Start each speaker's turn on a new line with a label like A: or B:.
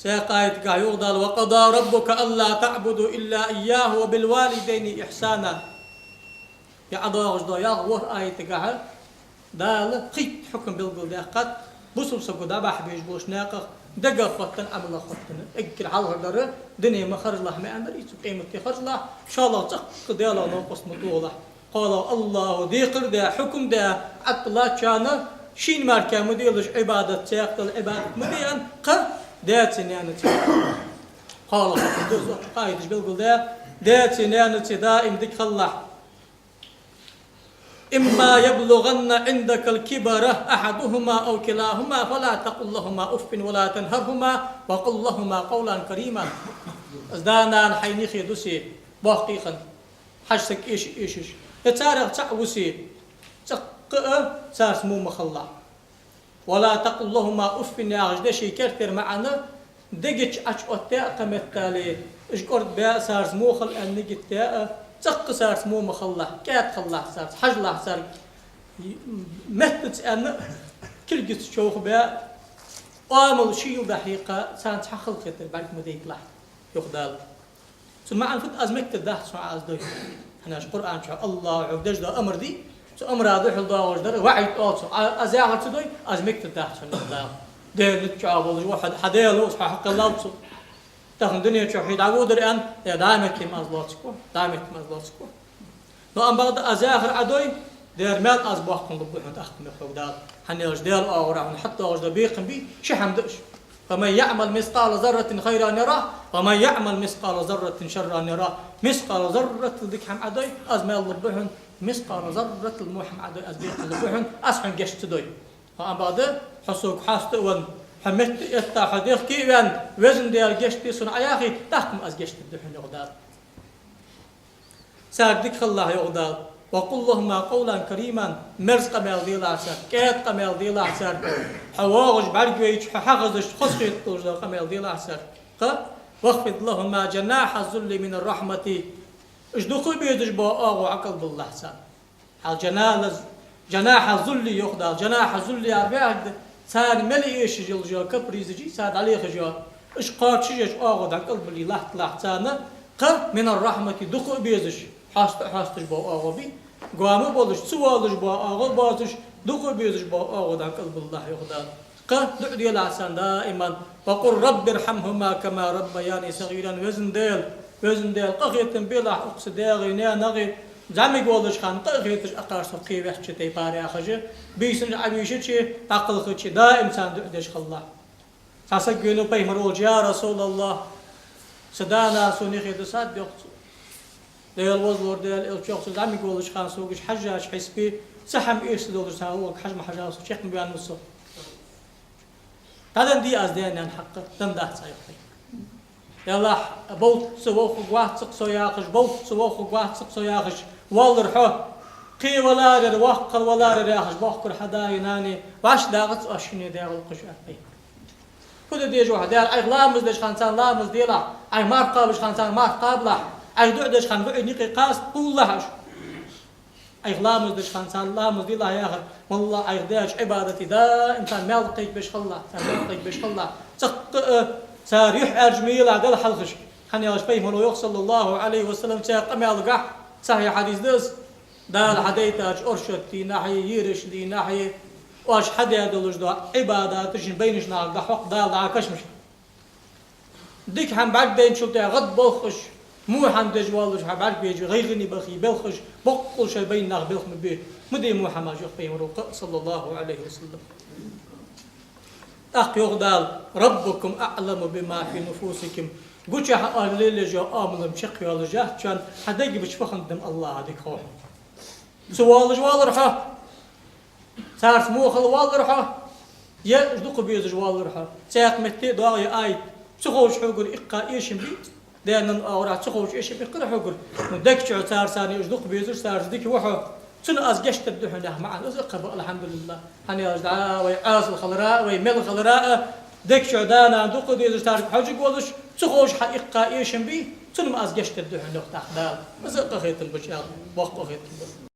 A: سيقايت يغدال وقضى ربك ألا تعبدوا إلا إياه وبالوالدين إحسانا يعضاغش دا يغور آيت قاعد دال خيط حكم بالقول داقات بوصل سقو دابح بيش بوش ناقخ دقا خطن عمل خطن اكل على الدر دنيا ما خرج الله ما امر قيمه خرج الله ان شاء الله تق ديالا نقص مطوله قال الله ديقر دا حكم دا عطلا كان شين ماركا مديلش عباده تاقل العباده مديان ق داتني انا قال قايد بالقول دا داتني انا دائم ذكر الله إما يبلغن عندك الكبر أحدهما أو كلاهما فلا تقل لهما أف ولا تنهرهما وقل لهما قولا كريما ازدانا حيني خيدوسي باقيقا حجتك إيش يتارغ تعوسي تقع ساس مو مخلا ولا تقل لهما أف يا غجدشي كرتر معنا دقيتش أتشوتاء قمتالي إيش قرد بها سارس موخل أن نجتاء تق سارس مو مخلا كات خلا سارس حجلا سار مهتت أن كل جت شوخ بها عامل شيء دقيقة سان تحخل خطر بعد مديك لا يخدال ثم عن فت أزمك تده سمع أزدوي أنا القرآن شاء الله عبدش ده أمر دي أمر هذا حل ده وجدر وعيد أوصل أزاغر تدوي أزمك تده سمع ده نتشابه واحد حديله حق الله وصل تاخذ الدنيا تشوفي عودر أن دائمة مازلاتكو دائمة مازلاتكو لو أن بعد أزاخر عدوي دير مال أصبحكم ضبحون تأخذ مخلوق دال حنيش دير أورا حتى أوجد بيقم بي شحم دش فمن يعمل مثقال ذرة خيرا يراه ومن يعمل مثقال ذرة شرا يراه مثقال ذرة ذيك حم عدوي أزمال ضبحون مثقال ذرة الموحم عدوي أزبيق ضبحون أسحن جشت دوي وأن بعد حسوك حاستون حمت يتا حديق كيوان وزن ديال جشتي صنع ياخي تحكم از جشت الدحن يغدال ساردك الله يغدال وقل لهما قولا كريما مرز قمال ديال عسر كات قمال ديال عسر حواغج برقويش حغزش خسخيط توجد قمال ديال عسر واخفض لهما جناح الذل من الرحمة اجدقوا بيدش باقاغ وعقل بالله سان جناح الذل يغدال جناح الذل أربعة سان ملي إيش جلجا كبريزجي ساد عليه خجا إيش قات شيء أغض عن قلب اللي لحت سانا من الرحمة دخو بيزش حاستش با أغبي قاموا بولش سوالش با أغض بازش دخو بيزش با أغض عن قلب الله يغضان دعي العسان دائما وقل رب ارحمهما كما ربياني صغيرا وزن ديل قخيت بلا أقصد داغي نغي زعمي قولش خان قيتش أقارس قي وحشة تيباري أخجة بيسن عبيشة شيء عقل خدش دائم سان دعش خلا ساسقينو بيمرول يا رسول الله سدانا سوني خيد ساد يقص ديال وزور ديال الشخص زعمي قولش خان سوقش حجاج حسبي سحم إيش دولر ساوق حجم حجاج شيخ بيان مصر هذا دي أزدين عن حق تمدح سايقي يلا بوت سووخ قوات سقسو ياخش بوت سووخ قوات سقسو ياخش والرحو قي ولا الوقل ولا ياخش بوخر حداي ناني واش داغت اشني داغ القشافي كل دي جو ديال اي لامز دش خانسان لامز ديلا اي مار قابش خانسان مار قابله اي دعدش خان دعي نقي قاس كلها اي لامز دش خانسان لامز ديلا يا اخي والله اي داش عبادتي دا انسان مالقيك باش خلا مالقيك باش خلا صار يحيى جميل عدل حلقش خلني اش بيه صلى الله عليه وسلم قام يلقح صحيح حديث دس دال حديتاج ارشد في ناحيه يرش دي ناحيه واش حد يدلج دو عبادات تجن بينش ناقح حق دال عكش مش ديك هم بعد بين شو بتاع غد بلخش مو حمد جوالش بعد بيجي غيرني بخي بلخش بقول شي بين ناق بلخ من بيه مدي مو حما جو بيه صلى الله عليه وسلم يغدال ربكم أعلم بما في نفوسكم قلت يا الليل جاء آمن مشق يا لجاه كان حدا يجي بشفخن دم الله هذيك خوح سوال جوال رحا صار موخل وال رحا يا جدق بيز جوال رحا ساق متي ضاغي آي تخوش حقر إقا إيش بي دائما أورا تخوش إيش بي قرا حقر ندك شو صار ثاني جدق بيز صار ذيك وحا سنة أزجشت الدحنة مع الأزقة الحمد لله هني أجدعاء ويعاص الخضراء ويمل الخضراء دك شعدانا دوق دي زتارك حاجة قولش تخوش حقيقة إيش بي سنة أزجشت الدحنة تحت دال أزقة خيط البشر وقت خيط البشر